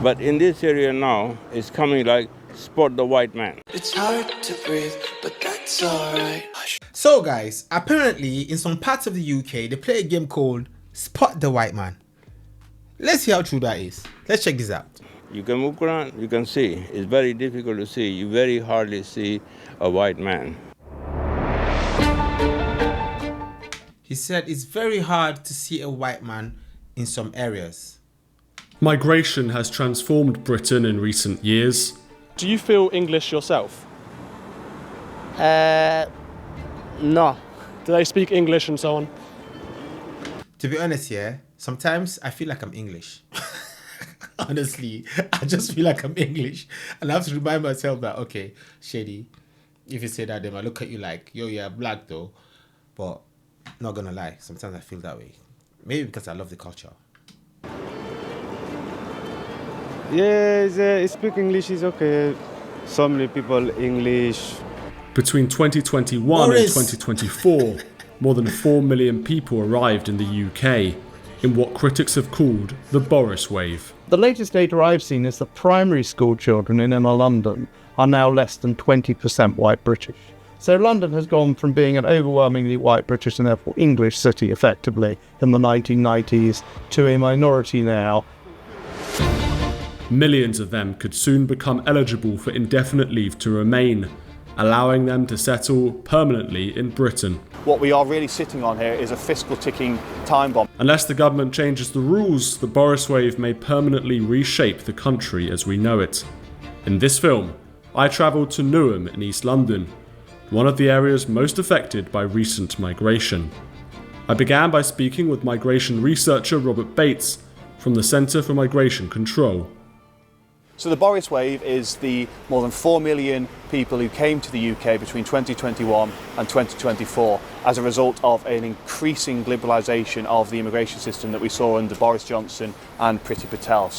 But in this area now, it's coming like spot the white man. It's hard to breathe, but that's alright. So guys, apparently in some parts of the UK, they play a game called Spot the White Man. Let's see how true that is. Let's check this out. You can walk around, you can see. It's very difficult to see. You very hardly see a white man. He said it's very hard to see a white man in some areas. Migration has transformed Britain in recent years. Do you feel English yourself? No. Do they speak English and so on? To be honest, yeah, sometimes I feel like I'm English. Honestly, I just feel like I'm English. And I have to remind myself that, okay, Shady, if you say that, then I look at you like, yo, you're black though. But not gonna lie, sometimes I feel that way. Maybe because I love the culture. Yeah, speak English is okay. So many people English. Between 2021 Boris. and 2024, more than 4 million people arrived in the UK in what critics have called the Boris wave. The latest data I've seen is that primary school children in inner London are now less than 20% white British. So London has gone from being an overwhelmingly white British and therefore English city effectively in the 1990s to a minority now. Millions of them could soon become eligible for indefinite leave to remain, allowing them to settle permanently in Britain. What we are really sitting on here is a fiscal ticking time bomb. Unless the government changes the rules, the Boris wave may permanently reshape the country as we know it. In this film, I travelled to Newham in East London, one of the areas most affected by recent migration. I began by speaking with migration researcher Robert Bates from the Centre for Migration Control. So the Boris wave is the more than 4 million people who came to the UK between 2021 and 2024 as a result of an increasing liberalisation of the immigration system that we saw under Boris Johnson and Priti Patel.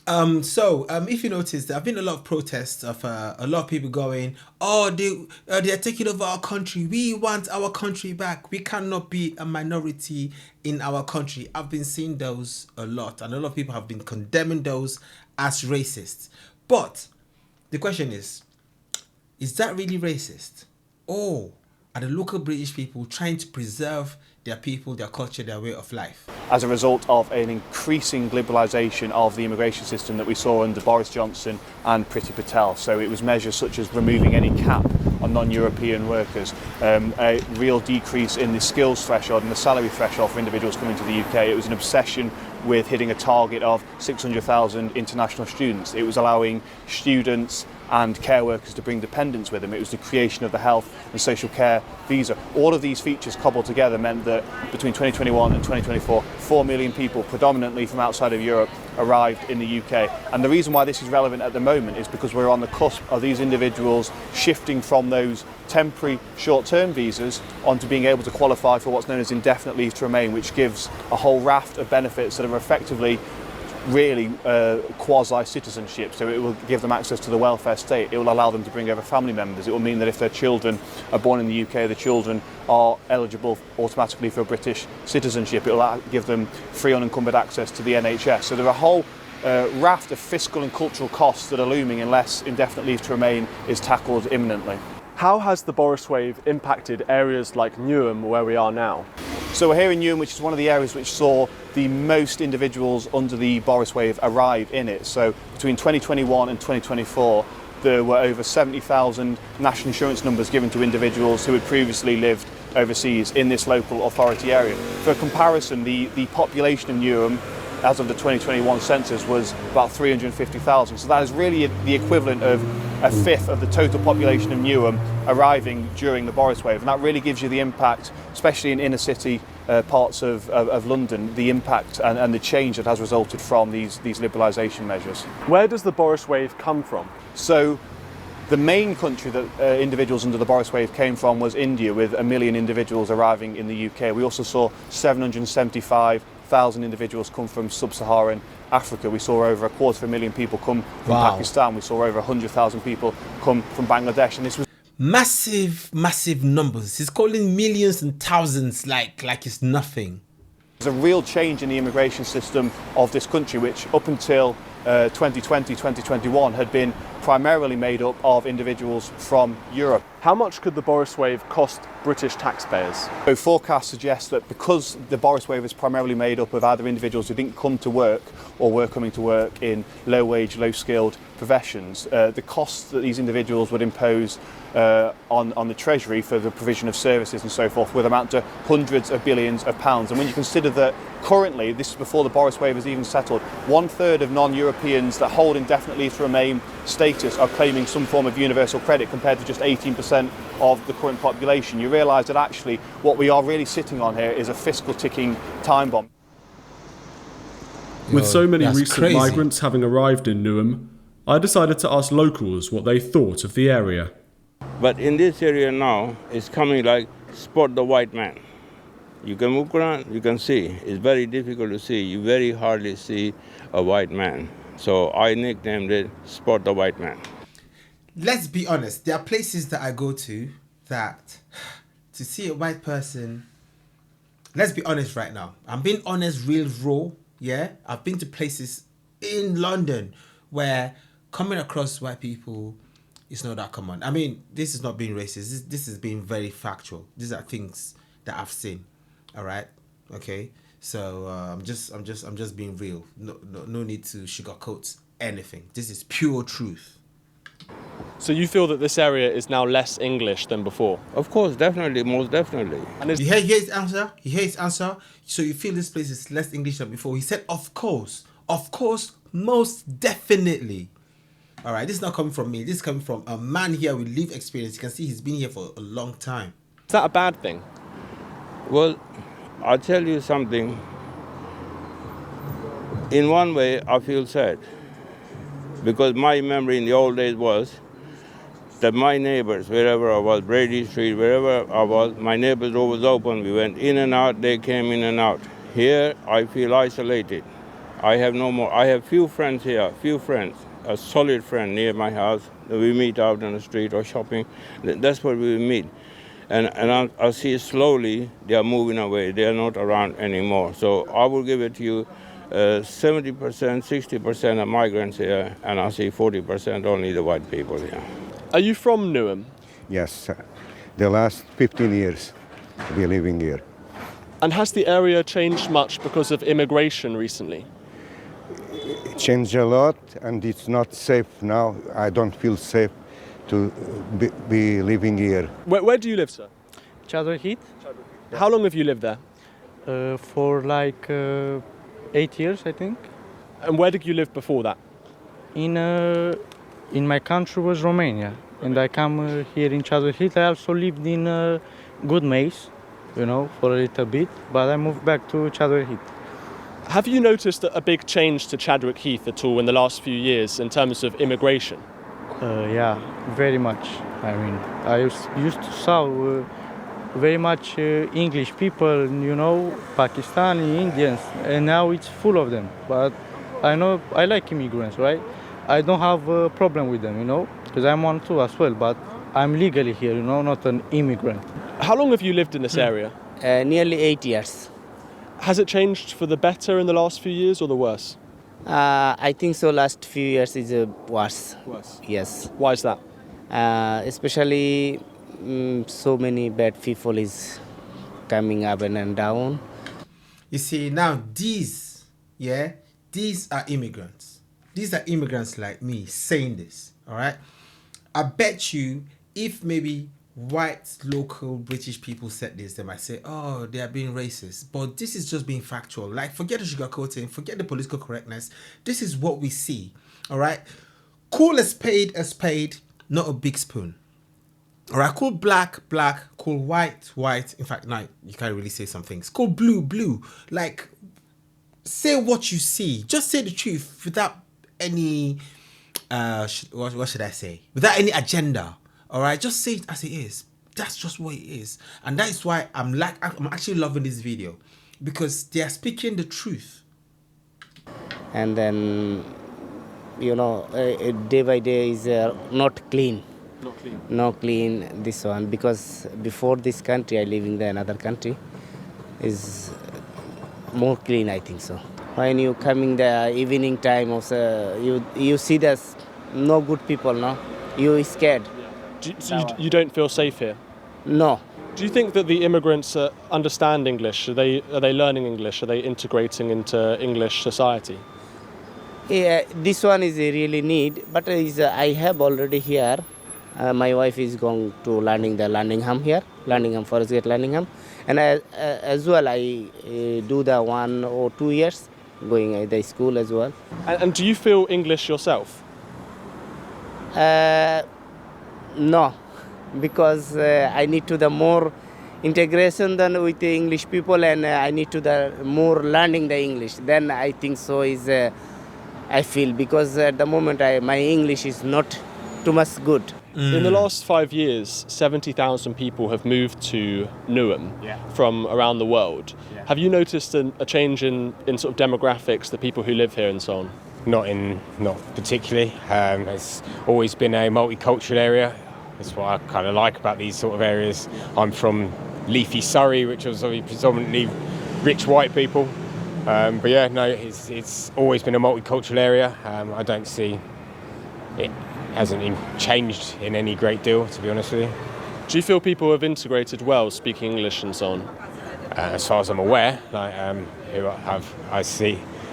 If you notice, there have been a lot of protests of a lot of people going, oh, they're taking over our country. We want our country back. We cannot be a minority in our country. I've been seeing those a lot, and a lot of people have been condemning those as racist. But the question is that really racist? Or are the local British people trying to preserve their people, their culture, their way of life? As a result of an increasing liberalisation of the immigration system that we saw under Boris Johnson and Priti Patel. So it was measures such as removing any cap on non-European workers, a real decrease in the skills threshold and the salary threshold for individuals coming to the UK. It was an obsession with hitting a target of 600,000 international students. It was allowing students and care workers to bring dependents with them. It was the creation of the health and social care visa. All of these features cobbled together meant that between 2021 and 2024, 4 million people, predominantly from outside of Europe, arrived in the UK. And the reason why this is relevant at the moment is because we're on the cusp of these individuals shifting from those temporary short-term visas onto being able to qualify for what's known as indefinite leave to remain, which gives a whole raft of benefits that are effectively really quasi-citizenship. So it will give them access to the welfare state. It will allow them to bring over family members. It will mean that if their children are born in the UK, the children are eligible automatically for British citizenship. It will give them free unencumbered access to the NHS. So there are a whole raft of fiscal and cultural costs that are looming unless indefinite leave to remain is tackled imminently. How has the Boris wave impacted areas like Newham, where we are now? So we're here in Newham, which is one of the areas which saw the most individuals under the Boris wave arrive in it. So between 2021 and 2024, there were over 70,000 national insurance numbers given to individuals who had previously lived overseas in this local authority area. For comparison, the population of Newham as of the 2021 census was about 350,000. So that is really the equivalent of a fifth of the total population of Newham arriving during the Boris wave. And that really gives you the impact, especially in inner city parts of London, the impact and the change that has resulted from these liberalisation measures. Where does the Boris wave come from? So the main country that individuals under the Boris wave came from was India, with 1 million individuals arriving in the UK. We also saw 775,000 individuals come from sub-Saharan Africa. We saw over 250,000 people come from Pakistan. We saw over 100,000 people come from Bangladesh, and this was massive numbers. He's calling millions and thousands like it's nothing. There's a real change in the immigration system of this country, which up until 2020, 2021 had been primarily made up of individuals from Europe. How much could the Boris wave cost British taxpayers? So forecasts suggest that because the Boris wave is primarily made up of either individuals who didn't come to work or were coming to work in low-wage, low-skilled professions, the costs that these individuals would impose on the Treasury for the provision of services and so forth would amount to hundreds of billions of pounds. And when you consider that currently, this is before the Boris wave has even settled, 1/3 of non-Europeans that hold indefinite leave to remain status are claiming some form of universal credit compared to just 18% of the current population, you realise that actually what we are really sitting on here is a fiscal ticking time bomb. With so many that's recent crazy. migrants having arrived in Newham, I decided to ask locals what they thought of the area. But in this area now, it's coming like spot the white man. You can walk around, you can see. It's very difficult to see. You very hardly see a white man. So I nicknamed it Spot the White Man. Let's be honest. There are places that I go to that to see a white person. Let's be honest right now. I'm being honest, real raw. Yeah, I've been to places in London where coming across white people is not that common. I mean, this is not being racist. This is being very factual. These are things that I've seen. All right, okay. So I'm just being real. No need to sugarcoat anything. This is pure truth. So you feel that this area is now less English than before? Of course, definitely, most definitely. And is You hear his answer? You hear his answer? So you feel this place is less English than before? He said, of course, most definitely. All right, this is not coming from me. This is coming from a man here with lived experience. You can see he's been here for a long time. that a bad thing? Well, I'll tell you something. In one way, I feel sad. Because my memory in the old days was that my neighbors, wherever I was, Brady Street, wherever I was, my neighbors' door was open. We went in and out, they came in and out. Here, I feel isolated. I have no more. I have few friends here, a solid friend near my house. We meet out on the street or shopping. That's where we meet. And I see slowly they are moving away. They are not around anymore. So I will give it to you, 70%, 60% are migrants here, and I see 40% only the white people here. Are you from Newham? Yes, the last 15 years we're living here. And has the area changed much because of immigration recently? It changed a lot and it's not safe now. I don't feel safe to be living here. Where do you live, sir? Chadwick Heath, How long have you lived there? for like 8 years, I think. And where did you live before that? In my country was Romania, and I come here in Chadwick Heath. I also lived in Good Maze, for a little bit, but I moved back to Chadwick Heath. Have you noticed a big change to Chadwick Heath at all in the last few years in terms of immigration? Yeah, very much. I mean, I used to saw very much English people, Pakistani, Indians, and now it's full of them. But I know I like immigrants, right? I don't have a problem with them, because I'm one too as well, but I'm legally here, not an immigrant. How long have you lived in this area? Nearly 8 years. Has it changed for the better in the last few years or the worse? I think so. Last few years is worse. Worse. Yes. Why is that? Especially so many bad people is coming up and down. You see, now these are immigrants. These are immigrants like me saying this, all right? I bet you if maybe white, local, British people said this, they might say, oh, they are being racist. But this is just being factual. Like, forget the sugarcoating, forget the political correctness. This is what we see, all right? Call a spade, not a big spoon. All right, call black, call white. In fact, no, you can't really say some things. Call blue. Like, say what you see. Just say the truth without any, what should I say? Without any agenda. All right, just say it as it is. That's just what it is. And that is why I'm actually loving this video, because they are speaking the truth. And then, day by day is not clean. Not clean, this one, because before this country, I live in another country, is more clean, I think so. When you coming the evening time, also you see there's no good people, no? You scared. You don't feel safe here? No. Do you think that the immigrants understand English? Are they learning English? Are they integrating into English society? Yeah, this one is a really need, but I have already here. My wife is going to learning the Newham here, Newham Forest Gate Newham, and as well I do the 1 or 2 years going at the school as well. And do you feel English yourself? No, because I need to the more integration than with the English people, and I need to the more learning the English. Then I think so is I feel, because at the moment my English is not too much good. In the last 5 years, 70,000 people have moved to Newham from around the world. Have you noticed a change in sort of demographics, the people who live here and so on? Not particularly. It's always been a multicultural area. That's what I kind of like about these sort of areas. I'm from leafy Surrey, which was predominantly rich white people. But yeah, no, it's always been a multicultural area. I don't see it hasn't changed in any great deal, to be honest with you. Do you feel people have integrated well, speaking English and so on? As far as I'm aware, I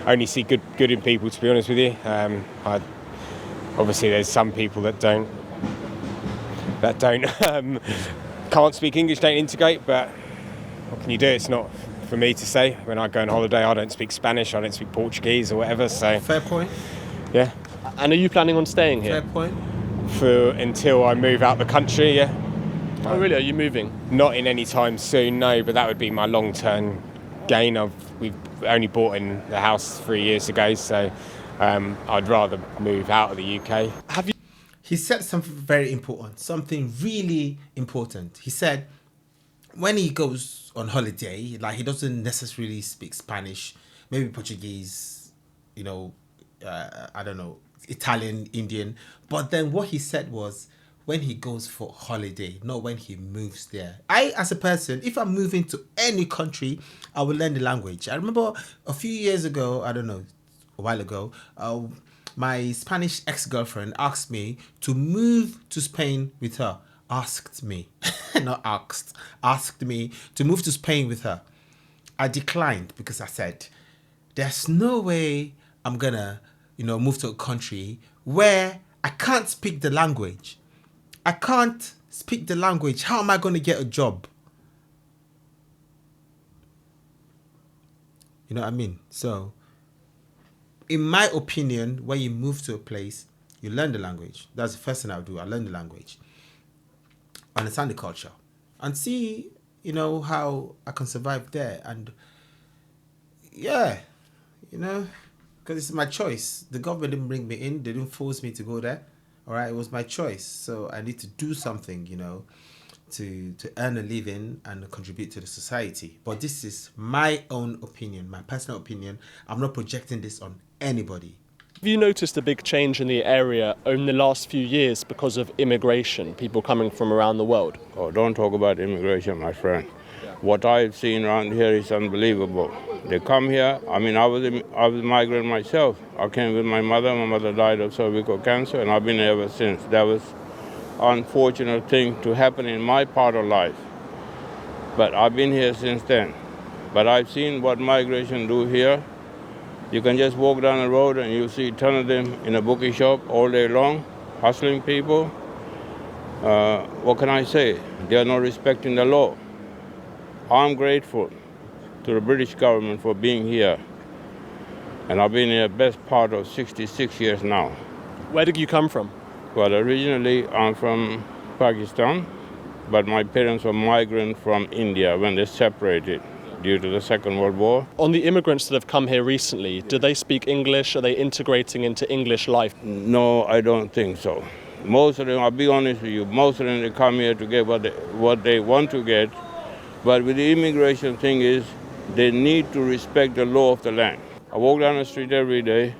only see good in people, to be honest with you. Obviously, there's some people that don't can't speak English, don't integrate. But what can you do? It's not for me to say. When I go on holiday, I don't speak Spanish, I don't speak Portuguese or whatever. So fair point. Yeah. And are you planning on staying here? Fair point. Until I move out the country, yeah. Oh really, are you moving? Not in any time soon, no, but that would be my long-term gain. We've only bought in the house 3 years ago, so I'd rather move out of the UK. He said something very important, something really important. He said when he goes on holiday, like he doesn't necessarily speak Spanish, maybe Portuguese, I don't know, Italian, Indian. But then what he said was when he goes for holiday, not when he moves there. I, as a person, if I'm moving to any country, I will learn the language. I remember a few years ago, I don't know, a while ago, my Spanish ex-girlfriend asked me to move to Spain with her. Asked me to move to Spain with her. I declined because I said, there's no way I'm gonna, move to a country where I can't speak the language. I can't speak the language. How am I going to get a job? You know what I mean? So, in my opinion, when you move to a place, you learn the language. That's the first thing I'll do. I learn the language. Understand the culture. And see, how I can survive there. And, yeah, because it's my choice. The government didn't bring me in. They didn't force me to go there. All right, it was my choice. So I need to do something, to earn a living and contribute to the society. But this is my own opinion, my personal opinion. I'm not projecting this on anybody. Have you noticed a big change in the area in the last few years because of immigration, people coming from around the world? Oh, don't talk about immigration, my friend. What I've seen around here is unbelievable. They come here. I mean, I was a migrant myself. I came with my mother. My mother died of cervical cancer, and I've been here ever since. That was an unfortunate thing to happen in my part of life. But I've been here since then. But I've seen what migration do here. You can just walk down the road and you'll see a ton of them in a bookie shop all day long, hustling people. What can I say? They are not respecting the law. I'm grateful to the British government for being here. And I've been here best part of 66 years now. Where did you come from? Well, originally I'm from Pakistan, but my parents were migrants from India when they separated due to the Second World War. On the immigrants that have come here recently, do they speak English? Are they integrating into English life? No, I don't think so. Most of them, I'll be honest with you, most of them they come here to get what they want to get. But with the immigration thing is, they need to respect the law of the land. I walk down the street every day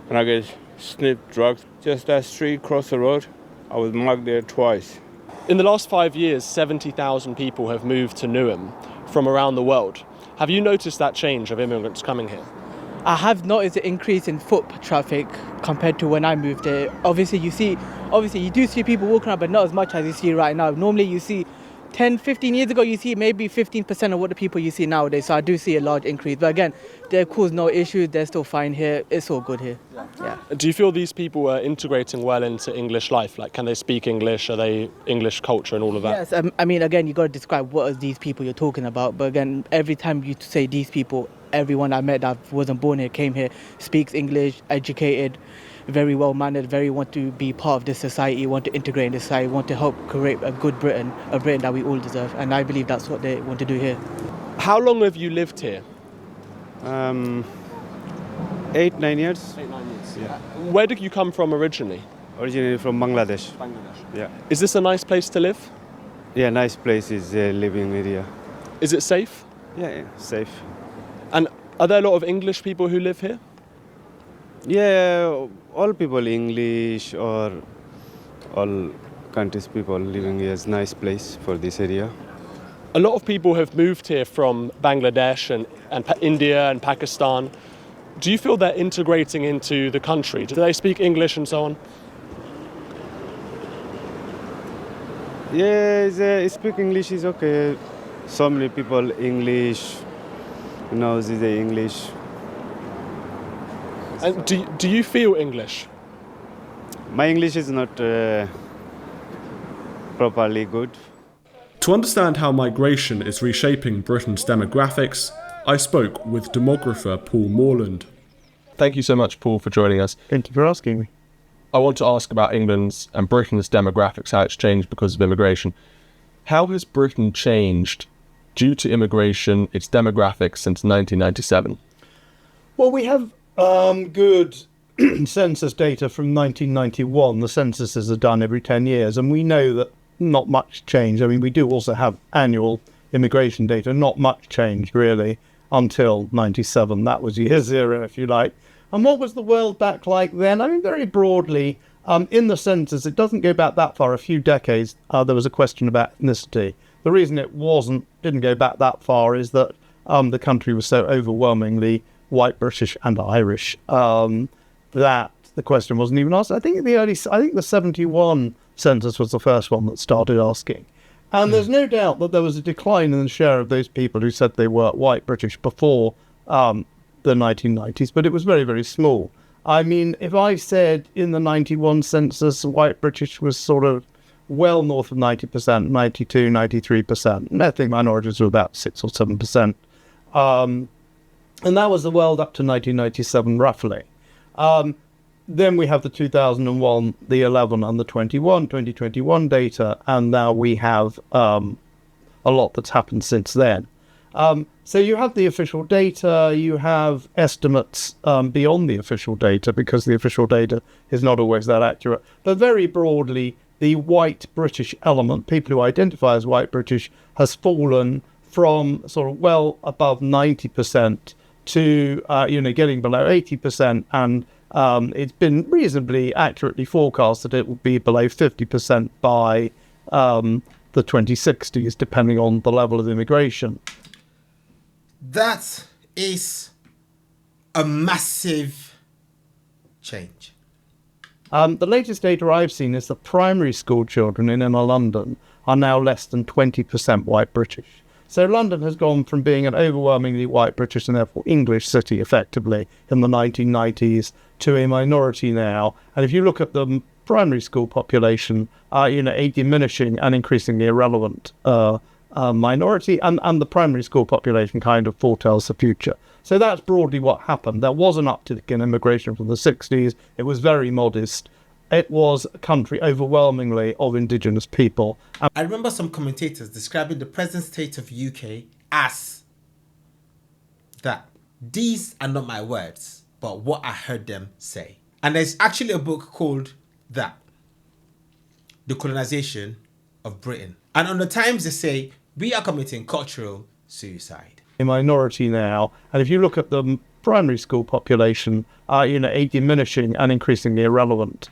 and I get sniffed drugs. Just that street across the road, I was mugged there twice. In the last 5 years, 70,000 people have moved to Newham from around the world. Have you noticed that change of immigrants coming here? I have noticed an increase in foot traffic compared to when I moved here. Obviously you do see people walking around, but not as much as you see right now. Normally you see 10, 15 years ago, you see maybe 15% of what the people you see nowadays. So I do see a large increase. But again, they cause no issues. They're still fine here. It's all good here. Yeah. Do you feel these people are integrating well into English life? Like, can they speak English? Are they English culture and all of that? Yes, I mean, again, you got to describe what are these people you're talking about. But again, every time you say these people, everyone I met that wasn't born here, came here, speaks English, educated, very well mannered, very want to be part of this society, want to integrate in this society, want to help create a good Britain, a Britain that we all deserve. And I believe that's what they want to do here. How long have you lived here? 8, 9 years. 8, 9 years. Yeah. Where did you come from originally? Originally from Bangladesh. Yeah. Is this a nice place to live? Yeah, nice place is living area. Is it safe? Yeah, safe. And are there a lot of English people who live here? Yeah, all people English or all countries people living here is nice place for this area. A lot of people have moved here from Bangladesh and India and Pakistan. Do you feel they're integrating into the country? Do they speak English and so on? Yeah, speak English is okay. So many people English, knows the English. And do you feel English? My English is not properly good. To understand how migration is reshaping Britain's demographics, I spoke with demographer Paul Morland. Thank you so much, Paul, for joining us. Thank you for asking me. I want to ask about England's and Britain's demographics, how it's changed because of immigration. How has Britain changed due to immigration, its demographics since 1997? Well, we have good census data from 1991. The censuses are done every 10 years, and we know that not much change. I mean, we do also have annual immigration data, not much change really until 97. That was year zero, if you like. And what was the world back like then? I mean, very broadly, in the census, it doesn't go back that far, a few decades, there was a question about ethnicity. The reason it didn't go back that far is that the country was so overwhelmingly white British and Irish that the question wasn't even asked. I think the 71 census was the first one that started asking. And there's no doubt that there was a decline in the share of those people who said they were white British before the 1990s, but it was very, very small. I mean, if I said in the 91 census, white British was sort of well north of 90%, 92, 93%. Ethnic minorities were about 6 or 7%. And that was the world up to 1997, roughly. Then we have the 2001, the 11 and the 2021 data, and now we have a lot that's happened since then. So you have the official data, you have estimates beyond the official data, because the official data is not always that accurate. But very broadly, the white British element, people who identify as white British, has fallen from sort of well above 90% to getting below 80%, and it's been reasonably accurately forecast that it will be below 50% by the 2060s, depending on the level of immigration. That is a massive change. The latest data I've seen is that primary school children in inner London are now less than 20% white British. So London has gone from being an overwhelmingly white British and therefore English city, effectively, in the 1990s, to a minority now. And if you look at the primary school population, a diminishing and increasingly irrelevant minority, and the primary school population kind of foretells the future. So that's broadly what happened. There was an uptick in immigration from the 60s. It was very modest. It was a country overwhelmingly of indigenous people. I remember some commentators describing the present state of UK as that. These are not my words, but what I heard them say. And there's actually a book called That, The Colonization of Britain. And on the Times they say, we are committing cultural suicide. A minority now, and if you look at the primary school population, a diminishing and increasingly irrelevant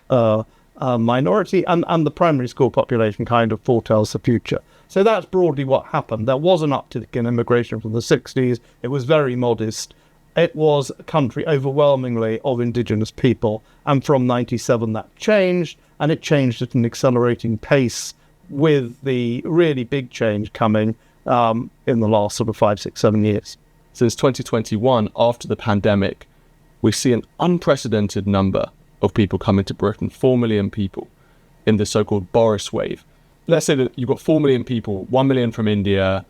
minority, and the primary school population kind of foretells the future. So that's broadly what happened. There was an uptick in immigration from the 60s. It was very modest. it was a country overwhelmingly of indigenous people. And from 97 that changed, and it changed at an accelerating pace, with the really big change coming in the last sort of 5, 6, 7 years. Since 2021, after the pandemic, we see an unprecedented number of people coming to Britain, 4 million people in the so-called Boris wave. Let's say that you've got 4 million people, 1 million from India,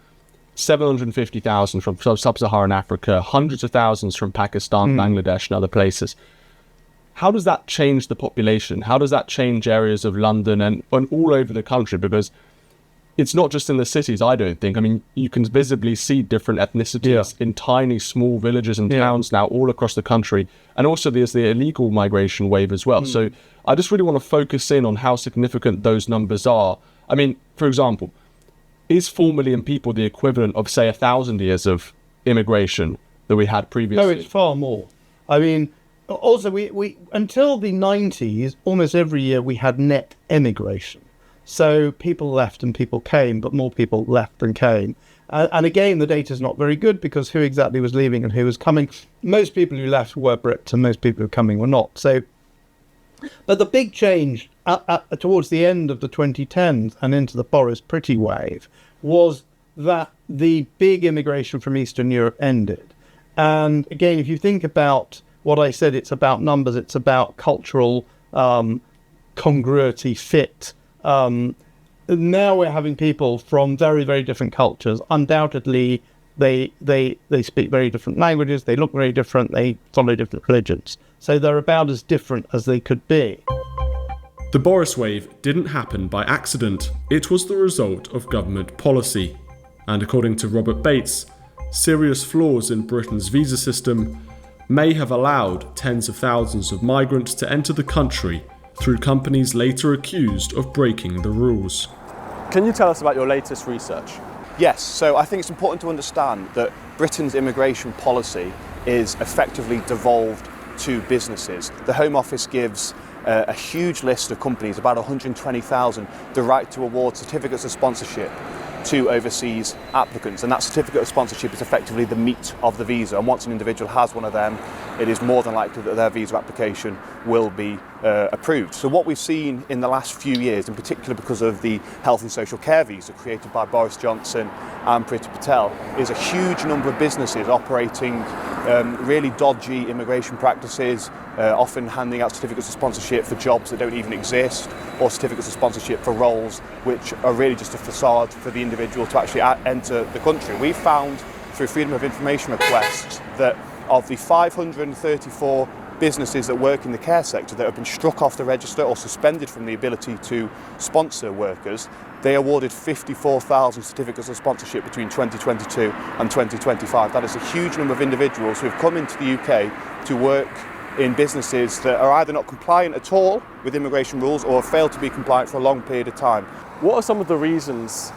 750,000 from sub-Saharan Africa, hundreds of thousands from Pakistan, Bangladesh and other places. How does that change the population? How does that change areas of London and all over the country? Because it's not just in the cities, I don't think. I mean, you can visibly see different ethnicities in tiny, small villages and towns now all across the country. And also there's the illegal migration wave as well. So I just really want to focus in on how significant those numbers are. I mean, for example, is 4 million people the equivalent of, say, 1,000 years of immigration that we had previously? No, it's far more. I mean, also, we until the 90s, almost every year we had net emigration. So people left and people came, but more people left than came. And again, the data is not very good, because who exactly was leaving and who was coming? Most people who left were Brits, and most people who were coming were not. So, but the big change towards the end of the 2010s and into the Boris Pretty wave was that the big immigration from Eastern Europe ended. And again, if you think about what I said, it's about numbers, it's about cultural congruity, fit. Now we're having people from very, very different cultures. Undoubtedly, they speak very different languages, they look very different, they follow different religions. So they're about as different as they could be. The Boris wave didn't happen by accident. It was the result of government policy. And according to Robert Bates, serious flaws in Britain's visa system may have allowed tens of thousands of migrants to enter the country through companies later accused of breaking the rules. Can you tell us about your latest research? Yes, so I think it's important to understand that Britain's immigration policy is effectively devolved to businesses. The Home Office gives a huge list of companies, about 120,000, the right to award certificates of sponsorship to overseas applicants, and that certificate of sponsorship is effectively the meat of the visa, and once an individual has one of them, it is more than likely that their visa application will be approved. So what we've seen in the last few years, in particular because of the health and social care visa created by Boris Johnson and Priti Patel, is a huge number of businesses operating really dodgy immigration practices, often handing out certificates of sponsorship for jobs that don't even exist, or certificates of sponsorship for roles which are really just a facade for the individual to actually enter the country. We found through Freedom of Information requests that of the 534 businesses that work in the care sector that have been struck off the register or suspended from the ability to sponsor workers, they awarded 54,000 certificates of sponsorship between 2022 and 2025. That is a huge number of individuals who have come into the UK to work in businesses that are either not compliant at all with immigration rules or have failed to be compliant for a long period of time. What are some of the reasons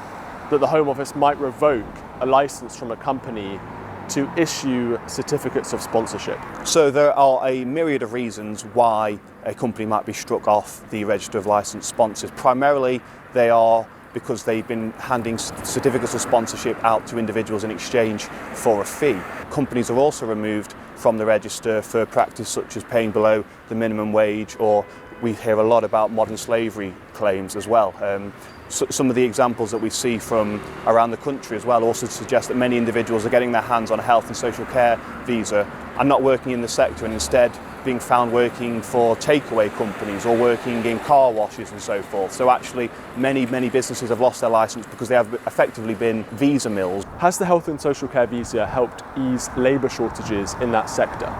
that the Home Office might revoke a licence from a company to issue certificates of sponsorship? So there are a myriad of reasons why a company might be struck off the register of licensed sponsors. Primarily, they are because they've been handing certificates of sponsorship out to individuals in exchange for a fee. Companies are also removed from the register for practice such as paying below the minimum wage, or we hear a lot about modern slavery claims as well. So some of the examples that we see from around the country as well also suggest that many individuals are getting their hands on a health and social care visa and not working in the sector, and instead being found working for takeaway companies or working in car washes and so forth. So actually many businesses have lost their licence because they have effectively been visa mills. Has the health and social care visa helped ease labour shortages in that sector?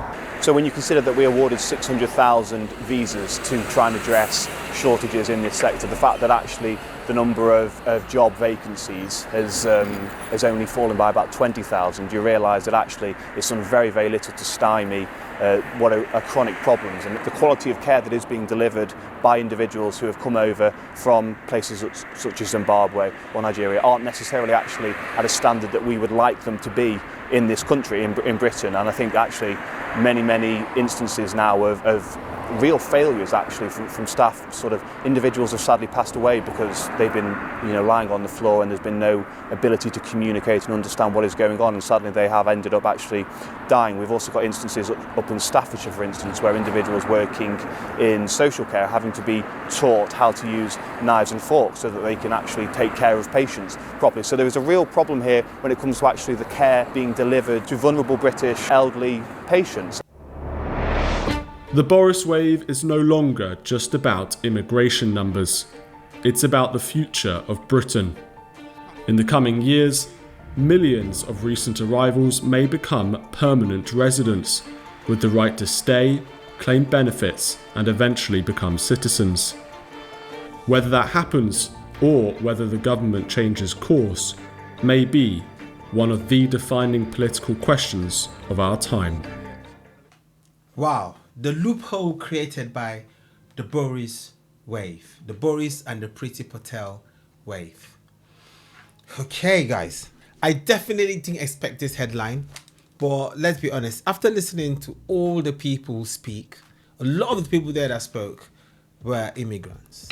So when you consider that we awarded 600,000 visas to try and address shortages in this sector, the fact that actually the number of job vacancies has only fallen by about 20,000, you realise that actually it's done very, very little to stymie what are chronic problems, and the quality of care that is being delivered by individuals who have come over from places such as Zimbabwe or Nigeria aren't necessarily actually at a standard that we would like them to be in this country, in Britain. And I think actually many instances now of real failures actually from staff. Sort of individuals have sadly passed away because they've been lying on the floor and there's been no ability to communicate and understand what is going on, and sadly they have ended up actually dying. We've also got instances up in Staffordshire, for instance, where individuals working in social care having to be taught how to use knives and forks so that they can actually take care of patients properly. So there is a real problem here when it comes to actually the care being delivered to vulnerable British elderly patients. The Boris wave is no longer just about immigration numbers. It's about the future of Britain. In the coming years, millions of recent arrivals may become permanent residents, with the right to stay, claim benefits, and eventually become citizens. Whether that happens, or whether the government changes course, may be one of the defining political questions of our time. Wow, the loophole created by the Boris wave, the Boris and the Priti Patel wave. Okay, guys, I definitely didn't expect this headline, but let's be honest, after listening to all the people speak, a lot of the people there that spoke were immigrants,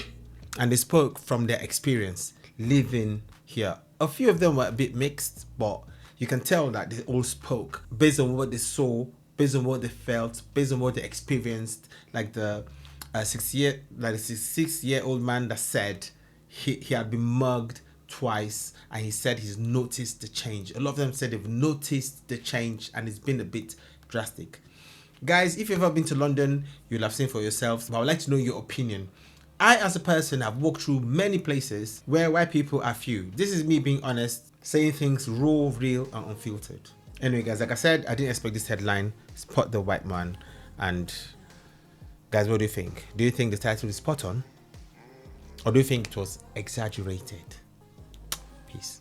and they spoke from their experience living here. A few of them were a bit mixed, but you can tell that they all spoke based on what they saw, based on what they felt, based on what they experienced. Like the 66-year-old man that said he had been mugged twice, and he said he's noticed the change. A lot of them said they've noticed the change, and it's been a bit drastic. Guys, if you've ever been to London, you'll have seen for yourself, but I would like to know your opinion. I, as a person, have walked through many places where white people are few. This is me being honest, saying things raw, real, and unfiltered. Anyway, guys, like I said, I didn't expect this headline, Spot the White Man. And guys, what do you think? Do you think the title is spot on? Or do you think it was exaggerated? Peace.